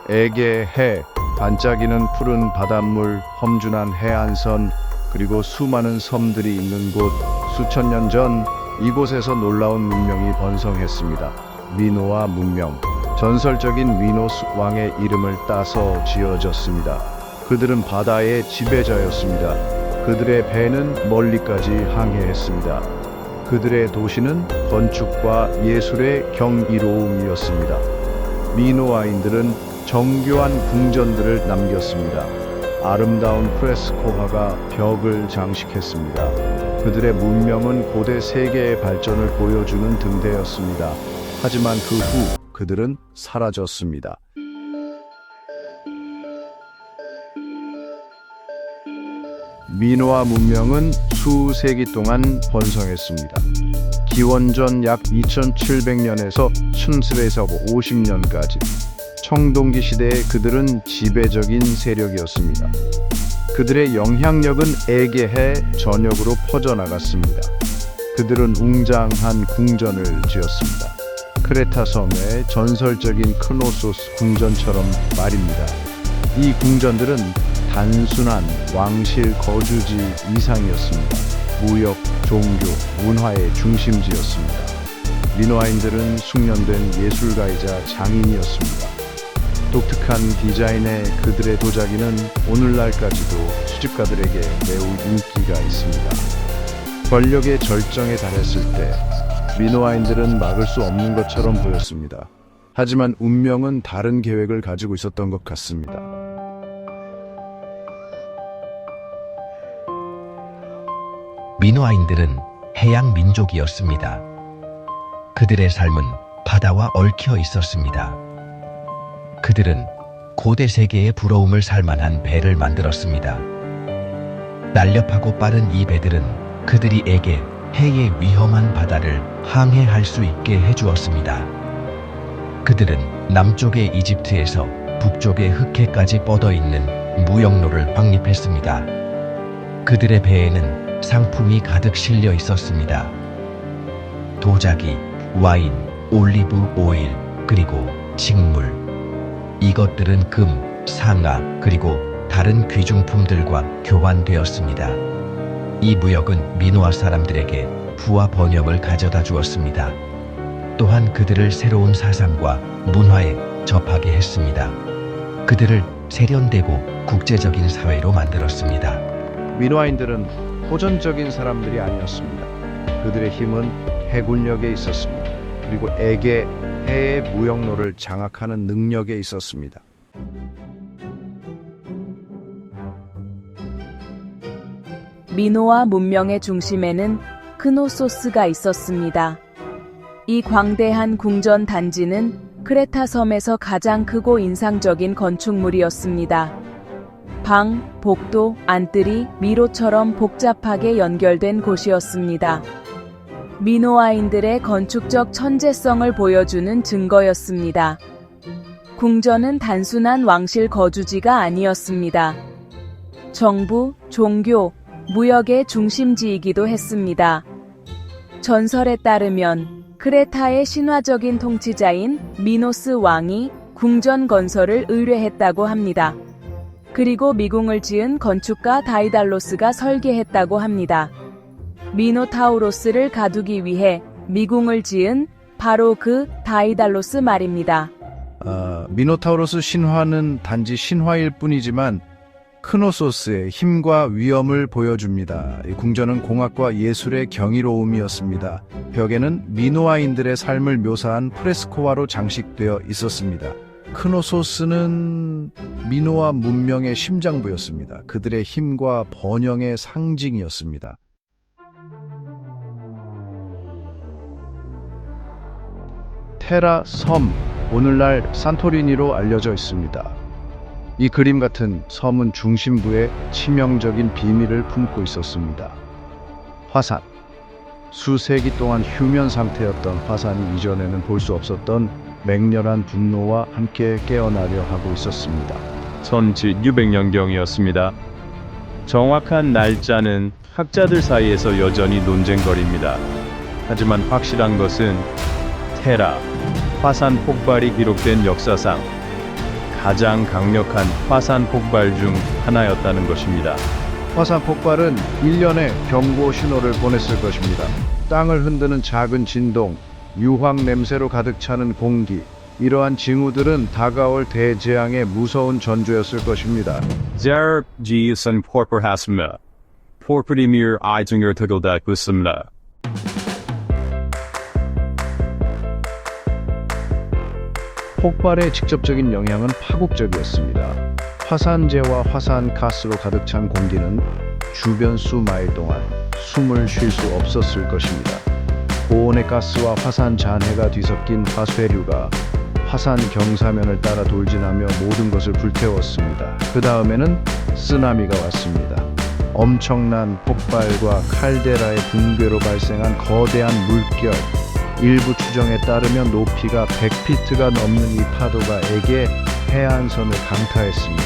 에게 해, 반짝이는 푸른 바닷물, 험준한 해안선, 그리고 수많은 섬들이 있는 곳. 수천 년 전 이곳에서 놀라운 문명이 번성했습니다. 미노아 문명. 전설적인 미노스 왕의 이름을 따서 지어졌습니다. 그들은 바다의 지배자였습니다. 그들의 배는 멀리까지 항해했습니다. 그들의 도시는 건축과 예술의 경이로움이었습니다. 미노아인들은 정교한 궁전들을 남겼습니다. 아름다운 프레스코화가 벽을 장식했습니다. 그들의 문명은 고대 세계의 발전을 보여주는 등대였습니다. 하지만 그 후 그들은 사라졌습니다. 미노아 문명은 수세기 동안 번성했습니다. 기원전 약 2700년에서 1750년까지 청동기 시대에 그들은 지배적인 세력이었습니다. 그들의 영향력은 에게해 전역으로 퍼져나갔습니다. 그들은 웅장한 궁전을 지었습니다. 크레타 섬의 전설적인 크노소스 궁전처럼 말입니다. 이 궁전들은 단순한 왕실 거주지 이상이었습니다. 무역, 종교, 문화의 중심지였습니다. 미노아인들은 숙련된 예술가이자 장인이었습니다. 독특한 디자인의 그들의 도자기는 오늘날까지도 수집가들에게 매우 인기가 있습니다. 권력의 절정에 달했을 때 미노아인들은 막을 수 없는 것처럼 보였습니다. 하지만 운명은 다른 계획을 가지고 있었던 것 같습니다. 미노아인들은 해양 민족이었습니다. 그들의 삶은 바다와 얽혀 있었습니다. 그들은 고대 세계의 부러움을 살만한 배를 만들었습니다. 날렵하고 빠른 이 배들은 그들이 에게 해의 위험한 바다를 항해할 수 있게 해주었습니다. 그들은 남쪽의 이집트에서 북쪽의 흑해까지 뻗어있는 무역로를 확립했습니다. 그들의 배에는 상품이 가득 실려 있었습니다. 도자기, 와인, 올리브 오일, 그리고 식물. 이것들은 금, 상아, 그리고 다른 귀중품들과 교환되었습니다. 이 무역은 미노아 사람들에게 부와 번영을 가져다 주었습니다. 또한 그들을 새로운 사상과 문화에 접하게 했습니다. 그들을 세련되고 국제적인 사회로 만들었습니다. 미노아인들은 호전적인 사람들이 아니었습니다. 그들의 힘은 해군력에 있었습니다. 그리고 에게 해의 무역로를 장악하는 능력에 있었습니다. 미노아 문명의 중심에는 크노소스가 있었습니다. 이 광대한 궁전 단지는 크레타 섬에서 가장 크고 인상적인 건축물이었습니다. 방, 복도, 안뜰이 미로처럼 복잡하게 연결된 곳이었습니다. 미노아인들의 건축적 천재성을 보여주는 증거였습니다. 궁전은 단순한 왕실 거주지가 아니었습니다. 정부, 종교, 무역의 중심지이기도 했습니다. 전설에 따르면 크레타의 신화적인 통치자인 미노스 왕이 궁전 건설을 의뢰했다고 합니다. 그리고 미궁을 지은 건축가 다이달로스가 설계했다고 합니다. 미노타우로스를 가두기 위해 미궁을 지은 바로 그 다이달로스 말입니다. 미노타우로스 신화는 단지 신화일 뿐이지만 크노소스의 힘과 위엄을 보여줍니다. 이 궁전은 공학과 예술의 경이로움이었습니다. 벽에는 미노아인들의 삶을 묘사한 프레스코화로 장식되어 있었습니다. 크노소스는 미노아 문명의 심장부였습니다. 그들의 힘과 번영의 상징이었습니다. 테라 섬, 오늘날 산토리니로 알려져 있습니다. 이 그림 같은 섬은 중심부에 치명적인 비밀을 품고 있었습니다. 화산. 수세기 동안 휴면 상태였던 화산이 이전에는 볼 수 없었던 맹렬한 분노와 함께 깨어나려 하고 있었습니다. 선지 600년경이었습니다. 정확한 날짜는 학자들 사이에서 여전히 논쟁거리입니다. 하지만 확실한 것은 테라, 화산 폭발이 기록된 역사상 가장 강력한 화산 폭발 중 하나였다는 것입니다. 화산 폭발은 일련의 경고 신호를 보냈을 것입니다. 땅을 흔드는 작은 진동, 유황 냄새로 가득 차는 공기, 이러한 징후들은 다가올 대재앙의 무서운 전조였을 것입니다. Zer Jiusan Porperhasma. Porperimir Izinger Tugeldak Usumna. 폭발의 직접적인 영향은 파국적이었습니다. 화산재와 화산가스로 가득 찬 공기는 주변 수마일 동안 숨을 쉴 수 없었을 것입니다. 고온의 가스와 화산 잔해가 뒤섞인 화쇄류가 화산 경사면을 따라 돌진하며 모든 것을 불태웠습니다. 그 다음에는 쓰나미가 왔습니다. 엄청난 폭발과 칼데라의 붕괴로 발생한 거대한 물결, 일부 추정에 따르면 높이가 100피트가 넘는 이 파도가 에게 해안선을 강타했습니다.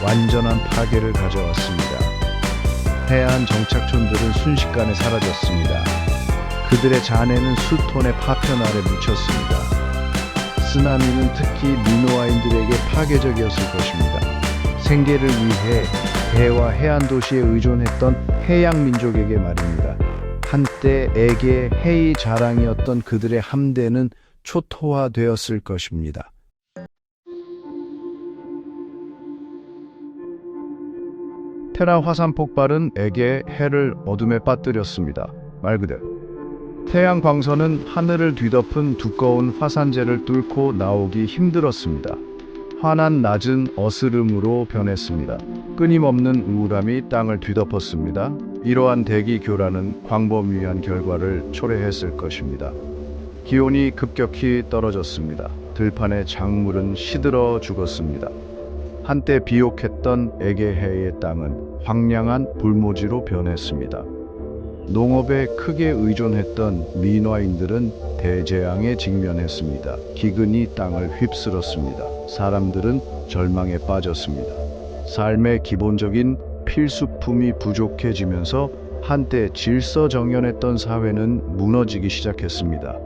완전한 파괴를 가져왔습니다. 해안 정착촌들은 순식간에 사라졌습니다. 그들의 잔해는 수톤의 파편 아래 묻혔습니다. 쓰나미는 특히 미노아인들에게 파괴적이었을 것입니다. 생계를 위해 배와 해안 도시에 의존했던 해양 민족에게 말입니다. 한때 에게 해의 자랑이었던 그들의 함대는 초토화되었을 것입니다. 테라 화산 폭발은 에게 해를 어둠에 빠뜨렸습니다. 말 그대로 태양 광선은 하늘을 뒤덮은 두꺼운 화산재를 뚫고 나오기 힘들었습니다. 환한 낮은 어스름으로 변했습니다. 끊임없는 우울함이 땅을 뒤덮었습니다. 이러한 대기 교란은 광범위한 결과를 초래했을 것입니다. 기온이 급격히 떨어졌습니다. 들판의 작물은 시들어 죽었습니다. 한때 비옥했던 에게해의 땅은 황량한 불모지로 변했습니다. 농업에 크게 의존했던 미노아인들은 대재앙에 직면했습니다. 기근이 땅을 휩쓸었습니다. 사람들은 절망에 빠졌습니다. 삶의 기본적인 필수품이 부족해지면서 한때 질서정연했던 사회는 무너지기 시작했습니다.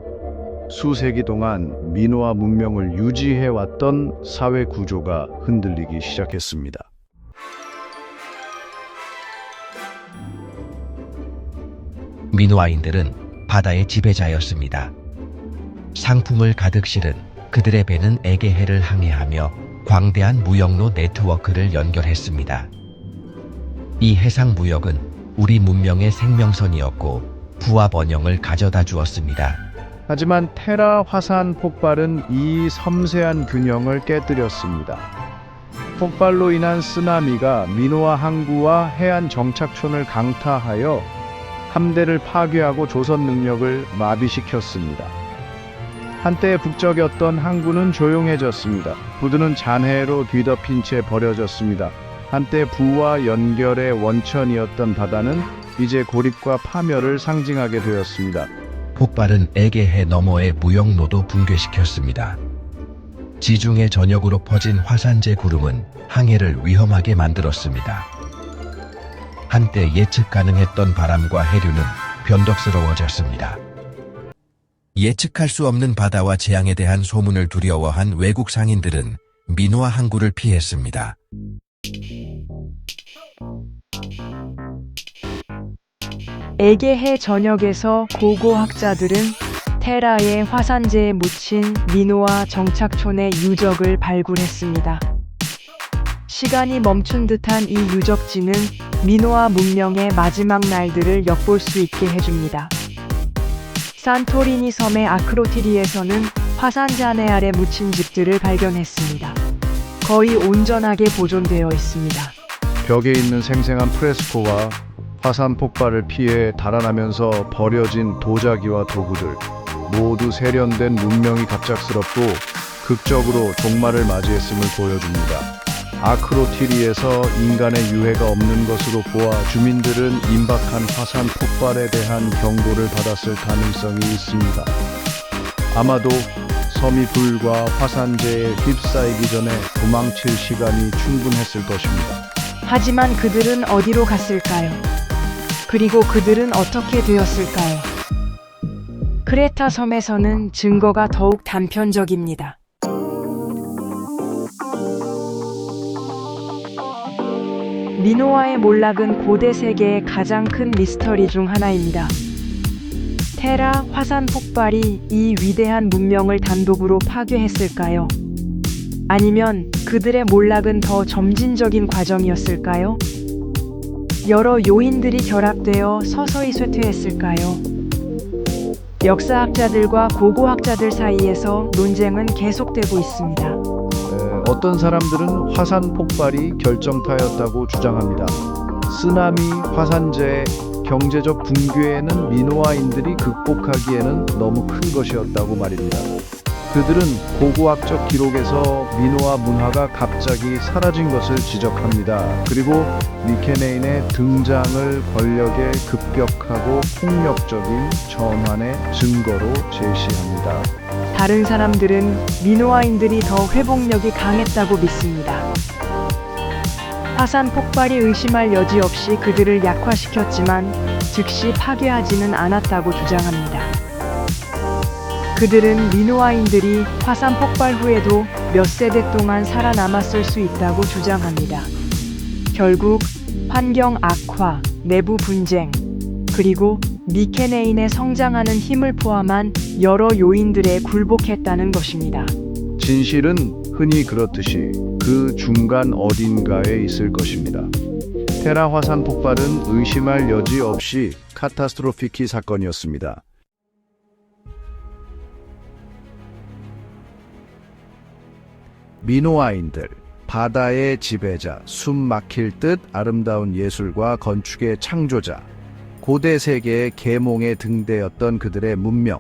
수세기 동안 미노아 문명을 유지해왔던 사회 구조가 흔들리기 시작했습니다. 미노아인들은 바다의 지배자였습니다. 상품을 가득 실은 그들의 배는 에게해를 항해하며 광대한 무역로 네트워크를 연결했습니다. 이 해상 무역은 우리 문명의 생명선이었고 부와 번영을 가져다 주었습니다. 하지만 테라 화산 폭발은 이 섬세한 균형을 깨뜨렸습니다. 폭발로 인한 쓰나미가 미노아 항구와 해안 정착촌을 강타하여 함대를 파괴하고 조선 능력을 마비시켰습니다. 한때 북적였던 항구는 조용해졌습니다. 부두는 잔해로 뒤덮인 채 버려졌습니다. 한때 부와 연결의 원천이었던 바다는 이제 고립과 파멸을 상징하게 되었습니다. 폭발은 에게해 너머의 무역로도 붕괴시켰습니다. 지중해 전역으로 퍼진 화산재 구름은 항해를 위험하게 만들었습니다. 한때 예측 가능했던 바람과 해류는 변덕스러워졌습니다. 예측할 수 없는 바다와 재앙에 대한 소문을 두려워한 외국 상인들은 미노아 항구를 피했습니다. 에게해 전역에서 고고학자들은 테라의 화산재에 묻힌 미노아 정착촌의 유적을 발굴했습니다. 시간이 멈춘 듯한 이 유적지는 미노아 문명의 마지막 날들을 엿볼 수 있게 해줍니다. 산토리니 섬의 아크로티리에서는 화산잔해 아래 묻힌 집들을 발견했습니다. 거의 온전하게 보존되어 있습니다. 벽에 있는 생생한 프레스코와 화산 폭발을 피해 달아나면서 버려진 도자기와 도구들, 모두 세련된 문명이 갑작스럽고 극적으로 종말을 맞이했음을 보여줍니다. 아크로티리에서 인간의 유해가 없는 것으로 보아 주민들은 임박한 화산 폭발에 대한 경고를 받았을 가능성이 있습니다. 아마도 섬이 불과 화산재에 휩싸이기 전에 도망칠 시간이 충분했을 것입니다. 하지만 그들은 어디로 갔을까요? 그리고 그들은 어떻게 되었을까요? 크레타 섬에서는 증거가 더욱 단편적입니다. 미노아의 몰락은 고대 세계의 가장 큰 미스터리 중 하나입니다. 테라 화산 폭발이 이 위대한 문명을 단독으로 파괴했을까요? 아니면 그들의 몰락은 더 점진적인 과정이었을까요? 여러 요인들이 결합되어 서서히 쇠퇴했을까요? 역사학자들과 고고학자들 사이에서 논쟁은 계속되고 있습니다. 어떤 사람들은 화산 폭발이 결정타였다고 주장합니다. 쓰나미, 화산재, 경제적 붕괴에는 미노아인들이 극복하기에는 너무 큰 것이었다고 말입니다. 그들은 고고학적 기록에서 미노아 문화가 갑자기 사라진 것을 지적합니다. 그리고 미케네인의 등장을 권력의 급격하고 폭력적인 전환의 증거로 제시합니다. 다른 사람들은 미노아인들이 더 회복력이 강했다고 믿습니다. 화산 폭발이 의심할 여지 없이 그들을 약화시켰지만 즉시 파괴하지는 않았다고 주장합니다. 그들은 미노아인들이 화산 폭발 후에도 몇 세대 동안 살아남았을 수 있다고 주장합니다. 결국 환경 악화, 내부 분쟁, 그리고 미케네인의 성장하는 힘을 포함한 여러 요인들에 굴복했다는 것입니다. 진실은 흔히 그렇듯이 그 중간 어딘가에 있을 것입니다. 테라 화산 폭발은 의심할 여지 없이 카타스트로피키 사건이었습니다. 미노아인들, 바다의 지배자, 숨 막힐 듯 아름다운 예술과 건축의 창조자, 고대 세계의 계몽의 등대였던 그들의 문명,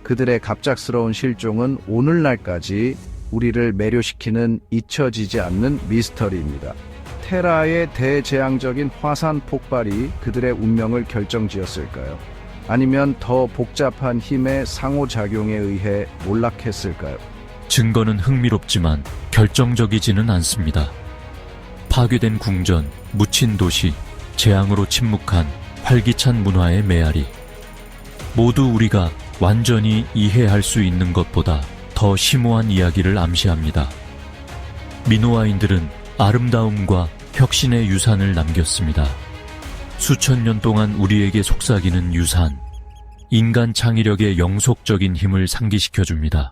그들의 갑작스러운 실종은 오늘날까지 우리를 매료시키는 잊혀지지 않는 미스터리입니다. 테라의 대재앙적인 화산 폭발이 그들의 운명을 결정지었을까요? 아니면 더 복잡한 힘의 상호작용에 의해 몰락했을까요? 증거는 흥미롭지만 결정적이지는 않습니다. 파괴된 궁전, 묻힌 도시, 재앙으로 침묵한 활기찬 문화의 메아리. 모두 우리가 완전히 이해할 수 있는 것보다 더 심오한 이야기를 암시합니다. 미노아인들은 아름다움과 혁신의 유산을 남겼습니다. 수천 년 동안 우리에게 속삭이는 유산, 인간 창의력의 영속적인 힘을 상기시켜줍니다.